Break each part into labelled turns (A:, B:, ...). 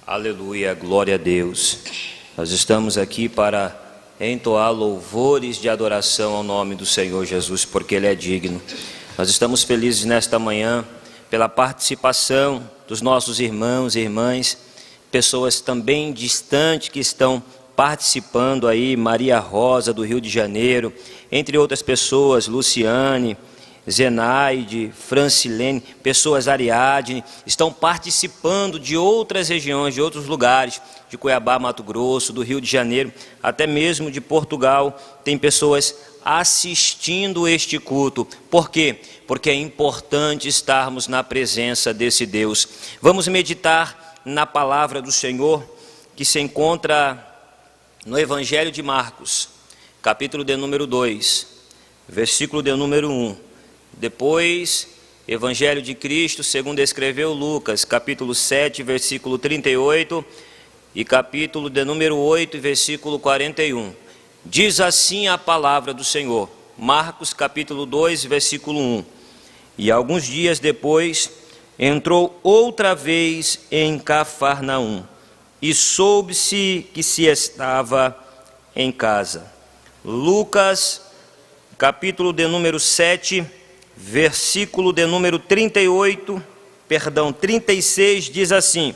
A: Aleluia, glória a Deus. Nós estamos aqui para entoar louvores de adoração ao nome do Senhor Jesus, porque Ele é digno. Nós estamos felizes nesta manhã pela participação dos nossos irmãos e irmãs, pessoas também distantes que estão participando aí, Maria Rosa do Rio de Janeiro, entre outras pessoas, Luciane, Zenaide, Francilene, pessoas Ariadne, estão participando de outras regiões, de outros lugares, de Cuiabá, Mato Grosso, do Rio de Janeiro, até mesmo de Portugal, tem pessoas assistindo este culto. Por quê? Porque é importante estarmos na presença desse Deus. Vamos meditar na palavra do Senhor, que se encontra no Evangelho de Marcos, capítulo de número 2, versículo de número 1. Depois, Evangelho de Cristo, segundo escreveu Lucas, capítulo 7, versículo 38, e capítulo de número 8, versículo 41. Diz assim a palavra do Senhor, Marcos, capítulo 2, versículo 1. E alguns dias depois, entrou outra vez em Cafarnaum, e soube-se que se estava em casa. Lucas, capítulo de número 7, versículo de número 36 diz assim: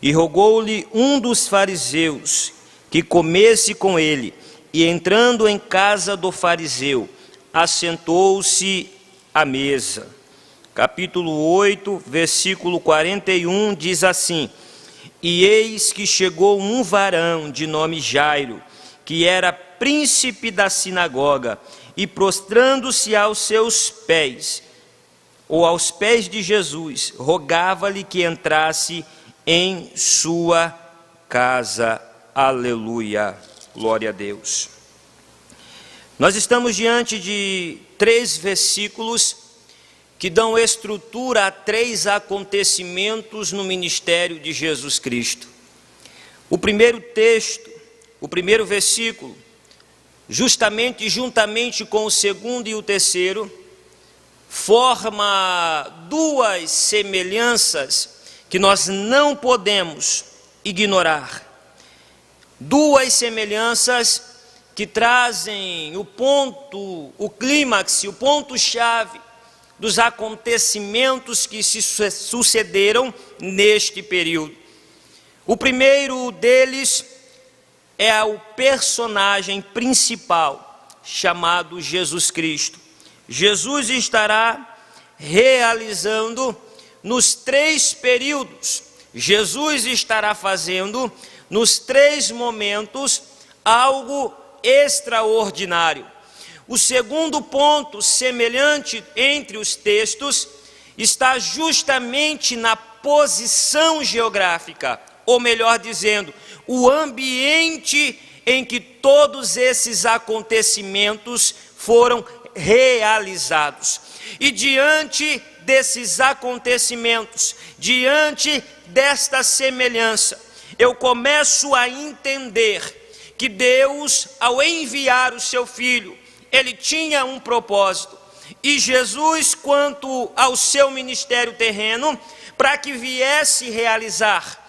A: E rogou-lhe um dos fariseus que comesse com ele, e entrando em casa do fariseu, assentou-se à mesa. Capítulo 8, versículo 41 diz assim: E eis que chegou um varão de nome Jairo, que era príncipe da sinagoga, e prostrando-se aos seus pés, ou aos pés de Jesus, rogava-lhe que entrasse em sua casa. Aleluia, glória a Deus. Nós estamos diante de 3 versículos que dão estrutura a 3 acontecimentos no ministério de Jesus Cristo. O primeiro texto, o primeiro versículo, juntamente com o segundo e o terceiro, forma 2 semelhanças que nós não podemos ignorar. 2 semelhanças que trazem o clímax, o ponto-chave dos acontecimentos que se sucederam neste período. O primeiro deles é o personagem principal, chamado Jesus Cristo. Jesus estará realizando nos 3 períodos, Jesus estará fazendo nos 3 momentos algo extraordinário. O segundo ponto semelhante entre os textos está justamente na posição geográfica, ou melhor dizendo, o ambiente em que todos esses acontecimentos foram realizados. E diante desses acontecimentos, diante desta semelhança, eu começo a entender que Deus, ao enviar o seu Filho, Ele tinha um propósito. E Jesus, quanto ao seu ministério terreno, para que viesse realizar,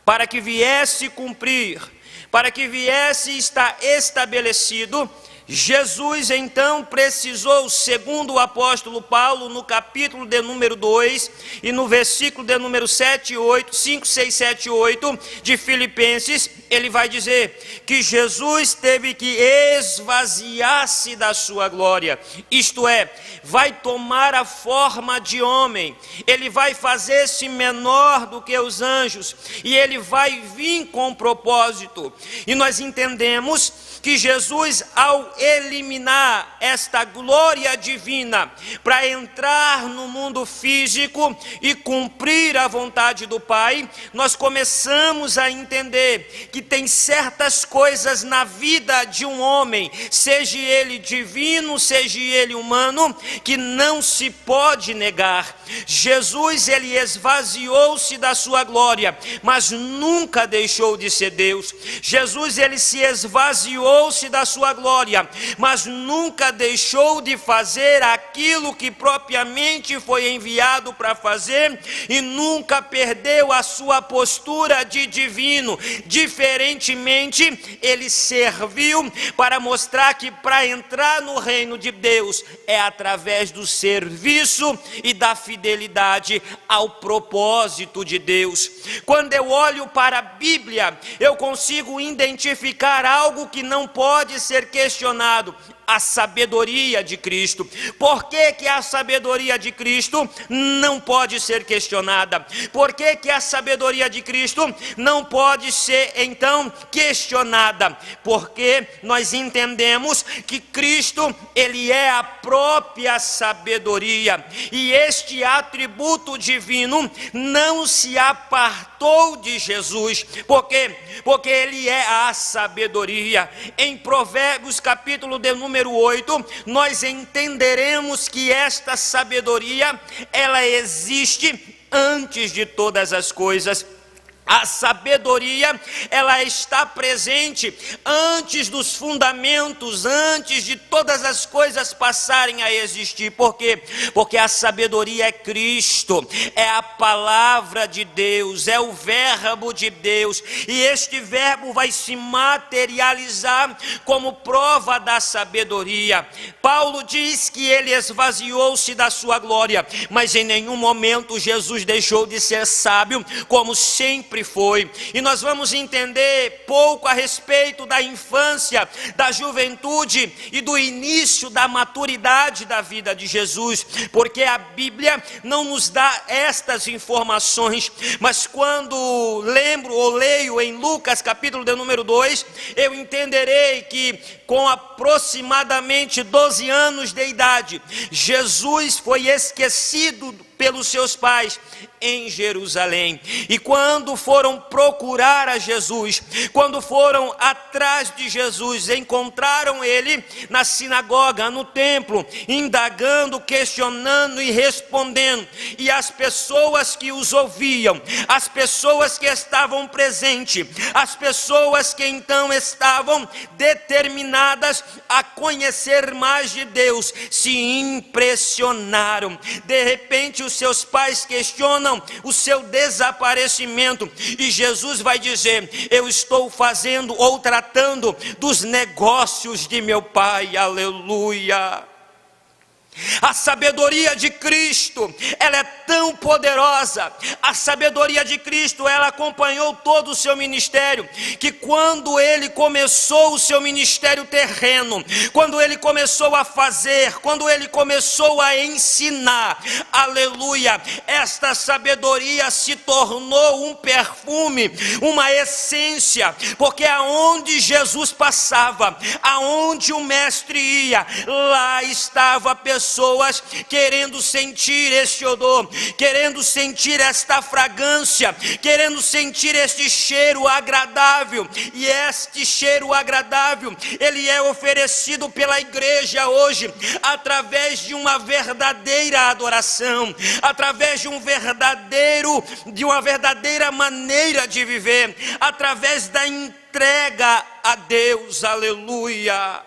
A: para que viesse cumprir, para que viesse estar estabelecido, Jesus então precisou, segundo o apóstolo Paulo, no capítulo de número 2 e no versículo de número 5, 6, 7, 8 de Filipenses, ele vai dizer que Jesus teve que esvaziar-se da sua glória, isto é, vai tomar a forma de homem, ele vai fazer-se menor do que os anjos, e ele vai vir com propósito. E nós entendemos que Jesus, ao eliminar esta glória divina para entrar no mundo físico e cumprir a vontade do Pai, nós começamos a entender que tem certas coisas na vida de um homem, seja ele divino, seja ele humano, que não se pode negar. Jesus, ele esvaziou-se da sua glória, mas nunca deixou de ser Deus. Jesus, ele se esvaziou da sua glória, sabedoria, mas nunca deixou de fazer aquilo que propriamente foi enviado para fazer e nunca perdeu a sua postura de divino. Diferentemente, ele serviu para mostrar que para entrar no reino de Deus é através do serviço e da fidelidade ao propósito de Deus. Quando eu olho para a Bíblia, eu consigo identificar algo que não pode ser questionado: a sabedoria de Cristo. Por que a sabedoria de Cristo não pode ser questionada? Por que a sabedoria de Cristo não pode ser então questionada? Porque nós entendemos que Cristo, ele é a própria sabedoria, e este atributo divino não se apartou de Jesus. Por quê? Porque ele é a sabedoria. Em Provérbios capítulo de número 8, nós entenderemos que esta sabedoria, ela existe antes de todas as coisas. A sabedoria, ela está presente antes dos fundamentos, antes de todas as coisas passarem a existir. Por quê? Porque a sabedoria é Cristo, é a palavra de Deus, é o verbo de Deus, e este verbo vai se materializar como prova da sabedoria. Paulo diz que ele esvaziou-se da sua glória, mas em nenhum momento Jesus deixou de ser sábio, como sempre foi. E nós vamos entender pouco a respeito da infância, da juventude e do início da maturidade da vida de Jesus, porque a Bíblia não nos dá estas informações. Mas quando lembro ou leio em Lucas capítulo de número 2, eu entenderei que com aproximadamente 12 anos de idade, Jesus foi esquecido pelos seus pais em Jerusalém. E quando foram procurar a Jesus, quando foram atrás de Jesus, encontraram ele na sinagoga, no templo, indagando, questionando e respondendo. E as pessoas que os ouviam, as pessoas que estavam presentes, as pessoas que então estavam determinadas a conhecer mais de Deus, se impressionaram. De repente, os seus pais questionam o seu desaparecimento, e Jesus vai dizer: eu estou fazendo ou tratando dos negócios de meu pai. Aleluia! A sabedoria de Cristo, ela é tão poderosa. A sabedoria de Cristo, ela acompanhou todo o seu ministério, que quando ele começou o seu ministério terreno, quando ele começou a fazer, quando ele começou a ensinar, aleluia, esta sabedoria se tornou um perfume, uma essência, porque aonde Jesus passava, aonde o mestre ia, lá estava a pessoas querendo sentir este odor, querendo sentir esta fragrância, querendo sentir este cheiro agradável. E este cheiro agradável, ele é oferecido pela igreja hoje, através de uma verdadeira adoração, através de uma verdadeira maneira de viver, através da entrega a Deus. Aleluia!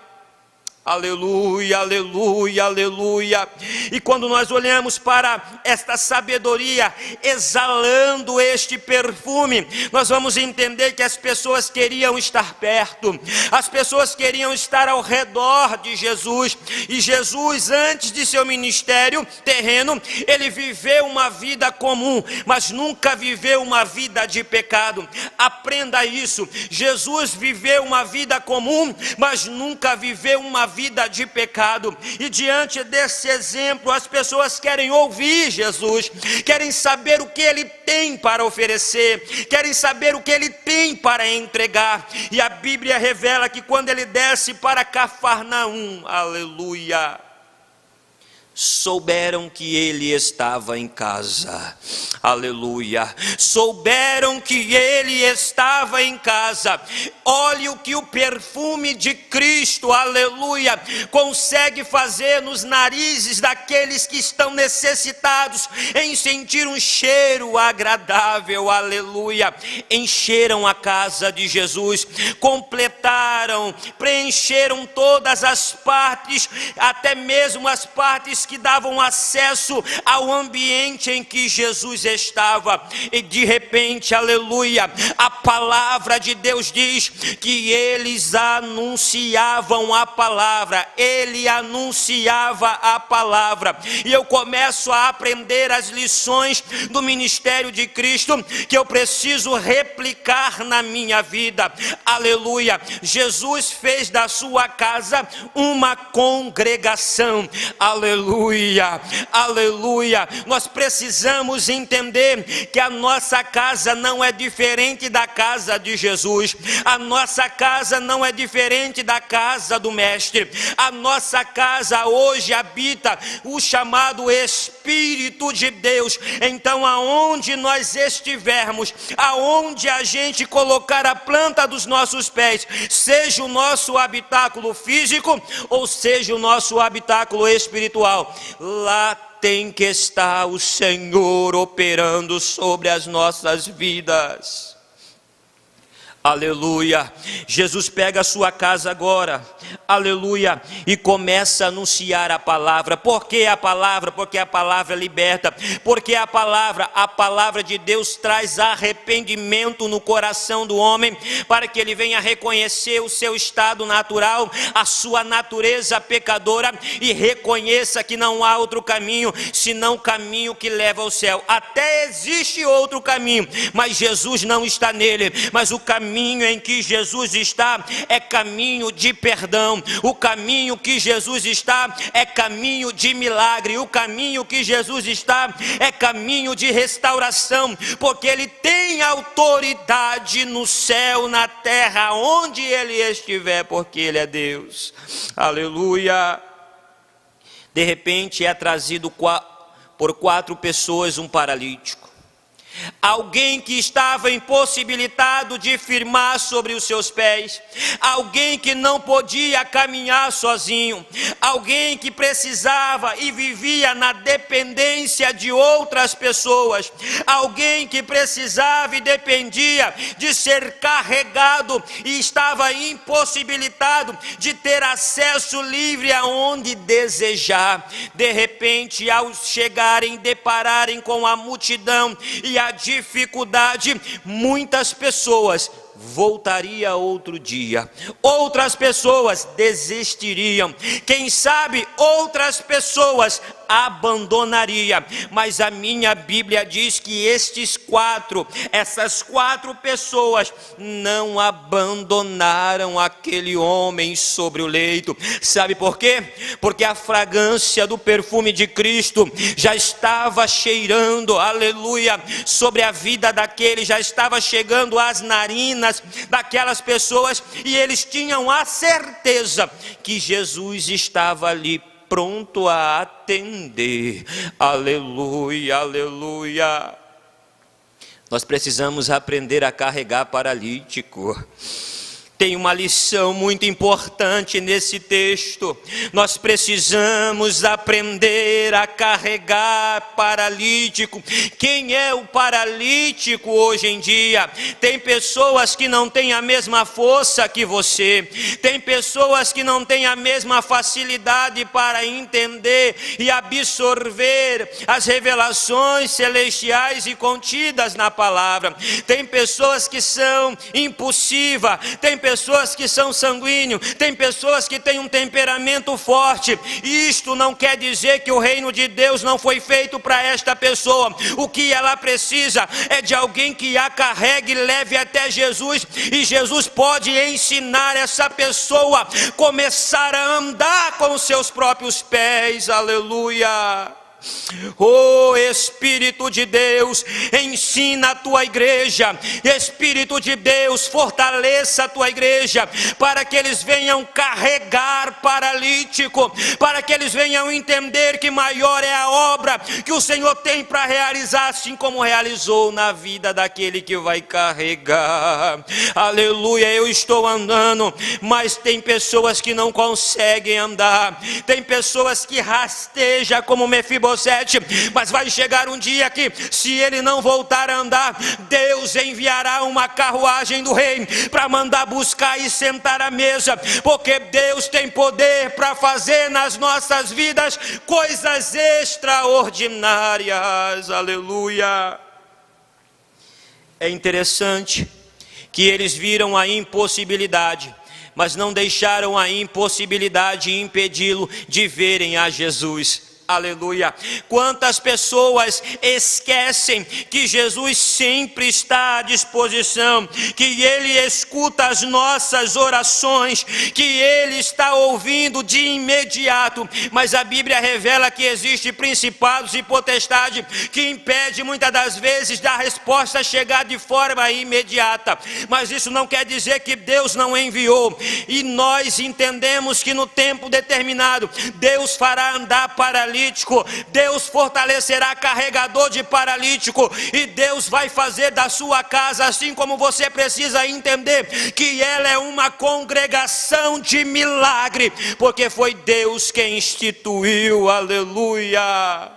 A: Aleluia, aleluia, aleluia. E quando nós olhamos para esta sabedoria exalando este perfume, nós vamos entender que as pessoas queriam estar perto, as pessoas queriam estar ao redor de Jesus. E Jesus, antes de seu ministério terreno, ele viveu uma vida comum, mas nunca viveu uma vida de pecado. Aprenda isso. Jesus viveu uma vida comum, mas nunca viveu uma vida de pecado. E diante desse exemplo, as pessoas querem ouvir Jesus, querem saber o que ele tem para oferecer, querem saber o que ele tem para entregar. E a Bíblia revela que quando ele desce para Cafarnaum, aleluia, souberam que ele estava em casa. Aleluia. Souberam que ele estava em casa. Olhe o que o perfume de Cristo, aleluia, consegue fazer nos narizes daqueles que estão necessitados em sentir um cheiro agradável, aleluia. Encheram a casa de Jesus, completaram, preencheram todas as partes, até mesmo as partes que davam acesso ao ambiente em que Jesus estava. E de repente, aleluia, a palavra de Deus diz que eles anunciavam a palavra, ele anunciava a palavra. E eu começo a aprender as lições do ministério de Cristo que eu preciso replicar na minha vida. Aleluia. Jesus fez da sua casa uma congregação. Aleluia, aleluia. Nós precisamos entender que a nossa casa não é diferente da casa de Jesus. A nossa casa não é diferente da casa do Mestre. A nossa casa hoje habita o chamado Espírito de Deus. Então, aonde nós estivermos, aonde a gente colocar a planta dos nossos pés, seja o nosso habitáculo físico ou seja o nosso habitáculo espiritual, lá tem que estar o Senhor operando sobre as nossas vidas. Aleluia. Jesus pega a sua casa agora, aleluia, e começa a anunciar a palavra. Por que a palavra? Porque a palavra liberta. Porque a palavra de Deus traz arrependimento no coração do homem, para que ele venha reconhecer o seu estado natural, a sua natureza pecadora, e reconheça que não há outro caminho, senão o caminho que leva ao céu. Até existe outro caminho, mas Jesus não está nele. Mas o caminho em que Jesus está é caminho de perdão. O caminho que Jesus está é caminho de milagre. O caminho que Jesus está é caminho de restauração, porque ele tem autoridade no céu, na terra, onde ele estiver, porque ele é Deus. Aleluia. De repente é trazido por 4 pessoas um paralítico. Alguém que estava impossibilitado de firmar sobre os seus pés, alguém que não podia caminhar sozinho, alguém que precisava e vivia na dependência de outras pessoas, alguém que precisava e dependia de ser carregado e estava impossibilitado de ter acesso livre aonde desejar. De repente, ao chegarem, depararem com a multidão e a dificuldade, muitas pessoas voltaria outro dia, outras pessoas desistiriam, quem sabe outras pessoas abandonariam, mas a minha Bíblia diz que essas quatro pessoas não abandonaram aquele homem sobre o leito. Sabe por quê? Porque a fragrância do perfume de Cristo já estava cheirando, aleluia, sobre a vida daquele, já estava chegando às narinas daquelas pessoas, e eles tinham a certeza que Jesus estava ali pronto a atender. Aleluia, aleluia. Nós precisamos aprender a carregar paralítico. Tem uma lição muito importante nesse texto. Nós precisamos aprender a carregar paralítico. Quem é o paralítico hoje em dia? Tem pessoas que não têm a mesma força que você. Tem pessoas que não têm a mesma facilidade para entender e absorver as revelações celestiais e contidas na palavra. Tem pessoas que são impulsivas. Tem pessoas que são sanguíneos, tem pessoas que têm um temperamento forte. Isto não quer dizer que o reino de Deus não foi feito para esta pessoa. O que ela precisa é de alguém que a carregue e leve até Jesus, e Jesus pode ensinar essa pessoa a começar a andar com os seus próprios pés. Aleluia. Oh Espírito de Deus, ensina a tua igreja. Espírito de Deus, fortaleça a tua igreja, para que eles venham carregar paralítico, para que eles venham entender que maior é a obra que o Senhor tem para realizar, assim como realizou na vida daquele que vai carregar. Aleluia. Eu estou andando, mas tem pessoas que não conseguem andar, tem pessoas que rastejam como Mefibosete, mas vai chegar um dia que, se ele não voltar a andar, Deus enviará uma carruagem do rei para mandar buscar e sentar à mesa, porque Deus tem poder para fazer nas nossas vidas coisas extraordinárias. Aleluia. É interessante que eles viram a impossibilidade, mas não deixaram a impossibilidade impedi-lo de verem a Jesus. Aleluia. Quantas pessoas esquecem que Jesus sempre está à disposição, que Ele escuta as nossas orações, que Ele está ouvindo de imediato, mas a Bíblia revela que existe principados e potestade que impede muitas das vezes da resposta chegar de forma imediata. Mas isso não quer dizer que Deus não enviou, e nós entendemos que no tempo determinado Deus fará andar paralítico, Deus fortalecerá carregador de paralítico, e Deus vai fazer da sua casa, assim como você precisa entender que ela é uma congregação de milagre, porque foi Deus quem instituiu. Aleluia.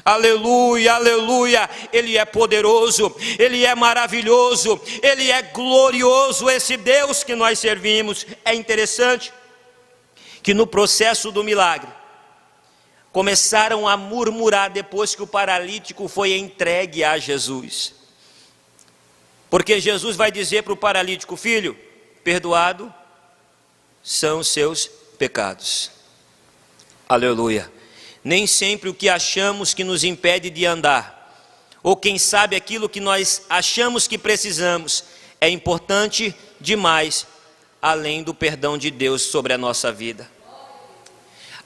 A: Aleluia, aleluia. Ele é poderoso, Ele é maravilhoso, Ele é glorioso, esse Deus que nós servimos. É interessante que no processo do milagre, começaram a murmurar depois que o paralítico foi entregue a Jesus, porque Jesus vai dizer para o paralítico: filho, perdoado são os seus pecados. Aleluia. Nem sempre o que achamos que nos impede de andar, ou quem sabe aquilo que nós achamos que precisamos, é importante demais, além do perdão de Deus sobre a nossa vida.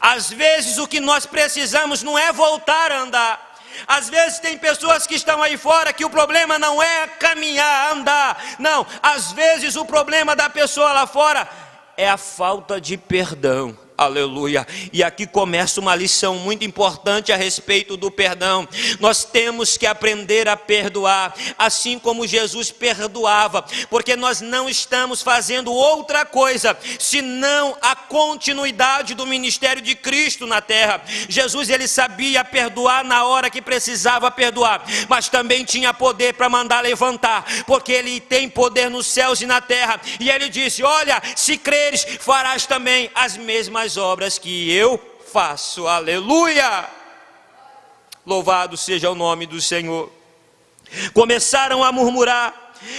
A: Às vezes o que nós precisamos não é voltar a andar. Às vezes tem pessoas que estão aí fora que o problema não é caminhar, andar. Não, às vezes o problema da pessoa lá fora é a falta de perdão. Aleluia. E aqui começa uma lição muito importante a respeito do perdão. Nós temos que aprender a perdoar, assim como Jesus perdoava, porque nós não estamos fazendo outra coisa senão a continuidade do ministério de Cristo na terra. Jesus, ele sabia perdoar na hora que precisava perdoar, mas também tinha poder para mandar levantar, porque ele tem poder nos céus e na terra. E ele disse: olha, se creres, farás também as mesmas obras que eu faço. Aleluia. Louvado seja o nome do Senhor. Começaram a murmurar,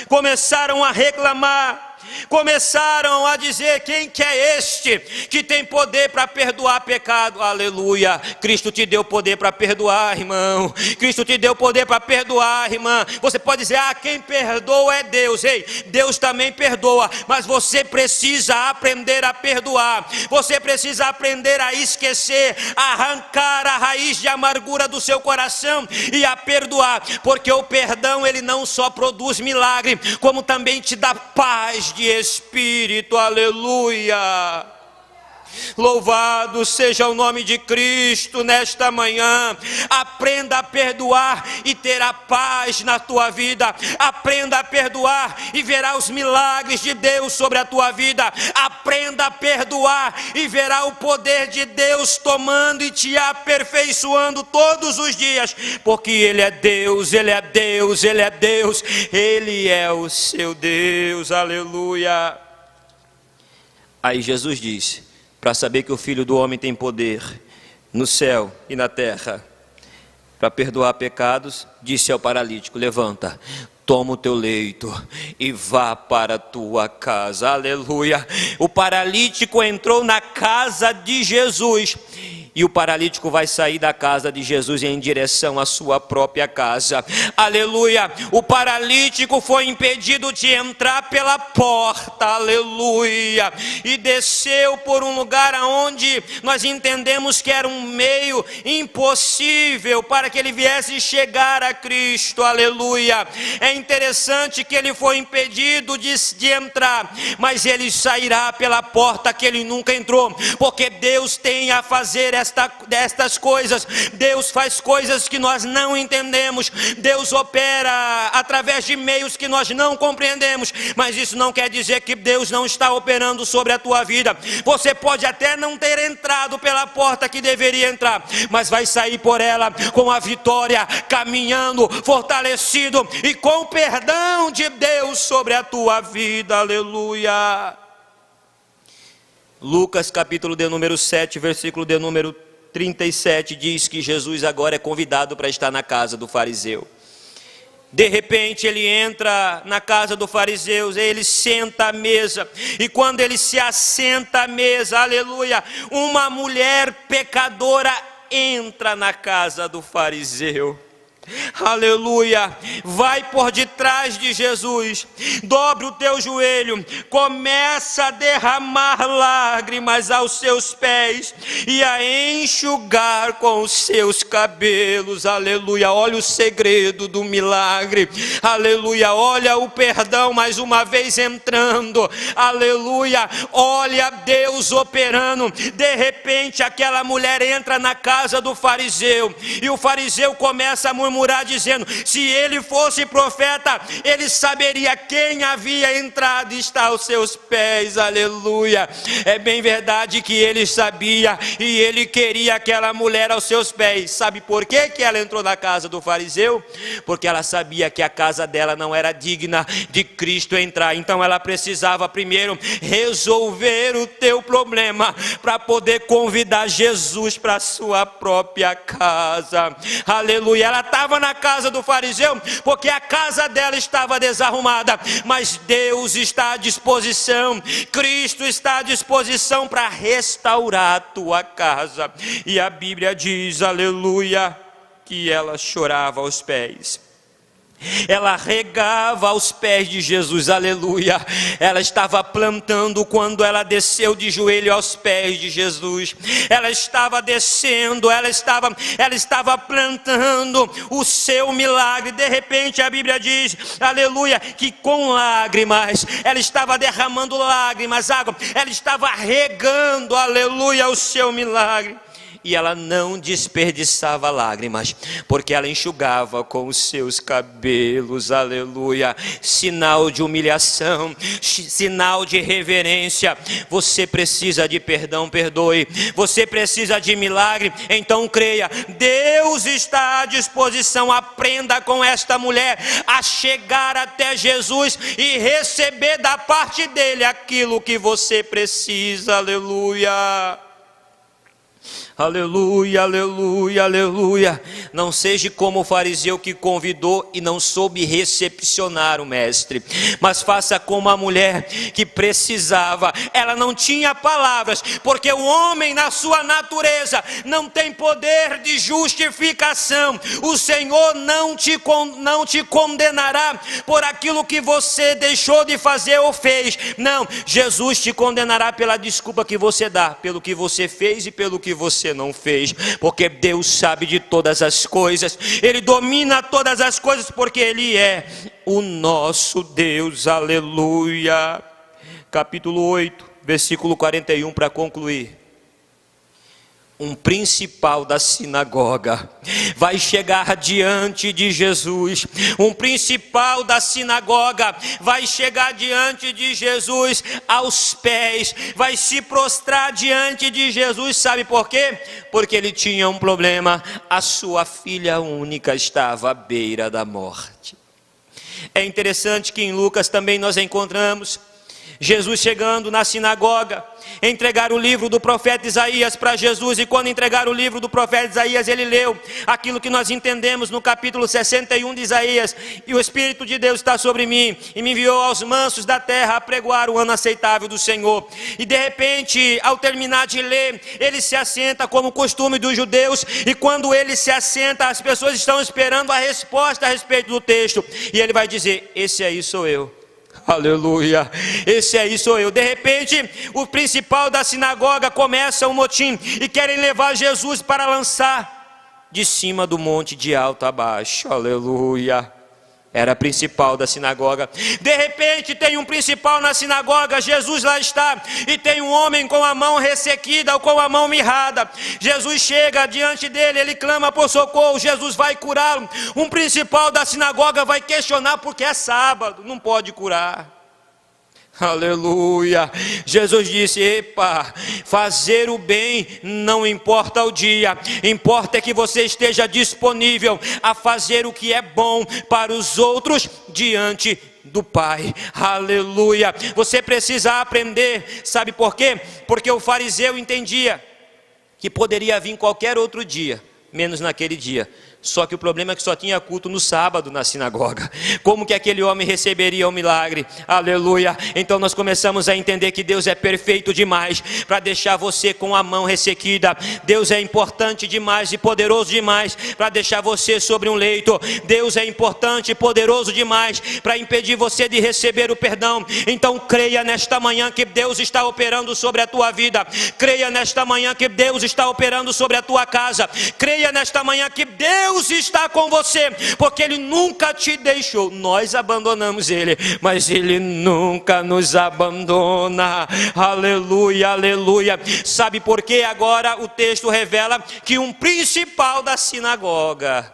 A: começaram a reclamar, começaram a dizer: quem que é este que tem poder para perdoar pecado? Aleluia. Cristo te deu poder para perdoar, irmão. Cristo te deu poder para perdoar, irmã. Você pode dizer: ah, quem perdoa é Deus. Ei, Deus também perdoa, mas você precisa aprender a perdoar. Você precisa aprender a esquecer, a arrancar a raiz de amargura do seu coração e a perdoar, porque o perdão, ele não só produz milagre, como também te dá paz de espírito. Aleluia. Louvado seja o nome de Cristo nesta manhã. Aprenda a perdoar e terá paz na tua vida. Aprenda a perdoar e verá os milagres de Deus sobre a tua vida. Aprenda a perdoar e verá o poder de Deus tomando e te aperfeiçoando todos os dias, porque Ele é Deus, Ele é Deus, Ele é Deus, Ele é o seu Deus. Aleluia. Aí Jesus disse: para saber que o Filho do Homem tem poder no céu e na terra para perdoar pecados, disse ao paralítico: levanta, toma o teu leito e vá para a tua casa. Aleluia. O paralítico entrou na casa de Jesus E o paralítico vai sair da casa de Jesus em direção à sua própria casa. Aleluia! O paralítico foi impedido de entrar pela porta. Aleluia! E desceu por um lugar aonde nós entendemos que era um meio impossível para que ele viesse chegar a Cristo. Aleluia! É interessante que ele foi impedido de entrar, mas ele sairá pela porta que ele nunca entrou, porque Deus tem a fazer destas coisas. Deus faz coisas que nós não entendemos. Deus opera através de meios que nós não compreendemos, mas isso não quer dizer que Deus não está operando sobre a tua vida. Você pode até não ter entrado pela porta que deveria entrar, mas vai sair por ela com a vitória, caminhando, fortalecido e com o perdão de Deus sobre a tua vida. Aleluia! Lucas capítulo de número 7, versículo de número 37, diz que Jesus agora é convidado para estar na casa do fariseu. De repente ele entra na casa do fariseu, ele senta à mesa, e quando ele se assenta à mesa, aleluia, uma mulher pecadora entra na casa do fariseu. Aleluia, vai por detrás de Jesus, dobra o teu joelho, começa a derramar lágrimas aos seus pés e a enxugar com os seus cabelos. Aleluia, olha o segredo do milagre. Aleluia, olha o perdão mais uma vez entrando. Aleluia, olha Deus operando. De repente aquela mulher entra na casa do fariseu e o fariseu começa a murmurar dizendo: se ele fosse profeta, ele saberia quem havia entrado e está aos seus pés. Aleluia, é bem verdade que ele sabia e ele queria aquela mulher aos seus pés. Sabe por que ela entrou na casa do fariseu? Porque ela sabia que a casa dela não era digna de Cristo entrar. Então ela precisava primeiro resolver o teu problema para poder convidar Jesus para a sua própria casa. Aleluia, ela estava na casa do fariseu porque a casa dela estava desarrumada, mas Deus está à disposição, Cristo está à disposição para restaurar a tua casa. E a Bíblia diz, aleluia, que ela chorava aos pés. Ela regava aos pés de Jesus, aleluia. Ela estava plantando quando ela desceu de joelho aos pés de Jesus. Ela estava descendo, ela estava plantando o seu milagre. De repente a Bíblia diz, aleluia, que com lágrimas, ela estava derramando lágrimas, água, ela estava regando, aleluia, o seu milagre. E ela não desperdiçava lágrimas, porque ela enxugava com os seus cabelos, aleluia. Sinal de humilhação, sinal de reverência. Você precisa de perdão, perdoe. Você precisa de milagre, então creia. Deus está à disposição. Aprenda com esta mulher a chegar até Jesus e receber da parte dele aquilo que você precisa, aleluia. Aleluia, aleluia, aleluia. Não seja como o fariseu que convidou e não soube recepcionar o mestre, mas faça como a mulher que precisava. Ela não tinha palavras, porque o homem na sua natureza não tem poder de justificação. O Senhor não te condenará por aquilo que você deixou de fazer ou fez. Não, Jesus te condenará pela desculpa que você dá, pelo que você fez e pelo que você não fez, porque Deus sabe de todas as coisas, Ele domina todas as coisas, porque Ele é o nosso Deus, aleluia. Capítulo 8, versículo 41, para concluir. Um principal da sinagoga vai chegar diante de Jesus. Um principal da sinagoga vai chegar diante de Jesus aos pés, vai se prostrar diante de Jesus. Sabe por quê? Porque ele tinha um problema. A sua filha única estava à beira da morte. É interessante que em Lucas também nós encontramos Jesus chegando na sinagoga, entregaram o livro do profeta Isaías para Jesus, e quando entregaram o livro do profeta Isaías, ele leu aquilo que nós entendemos no capítulo 61 de Isaías: e o Espírito de Deus está sobre mim, e me enviou aos mansos da terra a pregoar o ano aceitável do Senhor. E de repente, ao terminar de ler, ele se assenta como costume dos judeus, e quando ele se assenta, as pessoas estão esperando a resposta a respeito do texto, e ele vai dizer: esse aí sou eu. Aleluia, esse aí sou eu. De repente, o principal da sinagoga começa um motim, e querem levar Jesus para lançar de cima do monte de alto a baixo. Aleluia. Era principal da sinagoga. De repente tem um principal na sinagoga, Jesus lá está, e tem um homem com a mão ressequida ou com a mão mirrada. Jesus chega diante dele, ele clama por socorro, Jesus vai curá-lo. Um principal da sinagoga vai questionar porque é sábado, não pode curar. Aleluia. Jesus disse: epa, fazer o bem não importa o dia, importa é que você esteja disponível a fazer o que é bom para os outros diante do Pai. Aleluia. Você precisa aprender, sabe por quê? Porque o fariseu entendia que poderia vir qualquer outro dia, menos naquele dia. Só que o problema é que só tinha culto no sábado na sinagoga. Como que aquele homem receberia o milagre? Aleluia. Então nós começamos a entender que Deus é perfeito demais para deixar você com a mão ressequida. Deus é importante demais e poderoso demais para deixar você sobre um leito. Deus é importante e poderoso demais para impedir você de receber o perdão. Então creia nesta manhã que Deus está operando sobre a tua vida. Creia nesta manhã que Deus está operando sobre a tua casa. Creia nesta manhã que Deus está com você, porque Ele nunca te deixou. Nós abandonamos Ele, mas Ele nunca nos abandona. Aleluia, aleluia. Sabe por quê? Agora o texto revela que um principal da sinagoga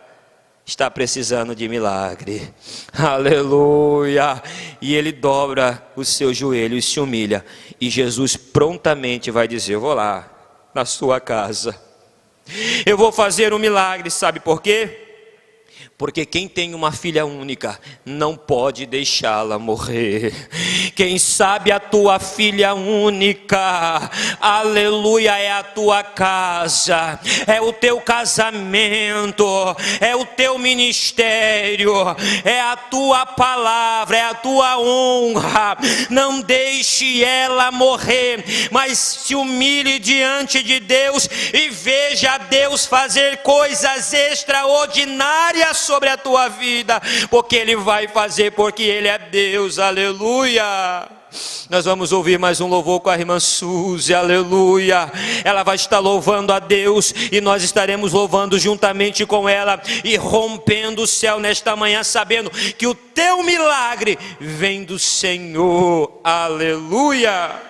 A: está precisando de milagre. Aleluia. E ele dobra os seus joelhos e se humilha, e Jesus prontamente vai dizer: eu vou lá na sua casa, eu vou fazer um milagre. Sabe por quê? Porque quem tem uma filha única não pode deixá-la morrer. Quem sabe a tua filha única, aleluia, é a tua casa, é o teu casamento, é o teu ministério, é a tua palavra, é a tua honra. Não deixe ela morrer, mas se humilhe diante de Deus e veja Deus fazer coisas extraordinárias sobre a tua vida, porque Ele vai fazer, porque Ele é Deus. Aleluia. Nós vamos ouvir mais um louvor com a irmã Suzy. Aleluia. Ela vai estar louvando a Deus e nós estaremos louvando juntamente com ela e rompendo o céu nesta manhã, sabendo que o teu milagre vem do Senhor. Aleluia.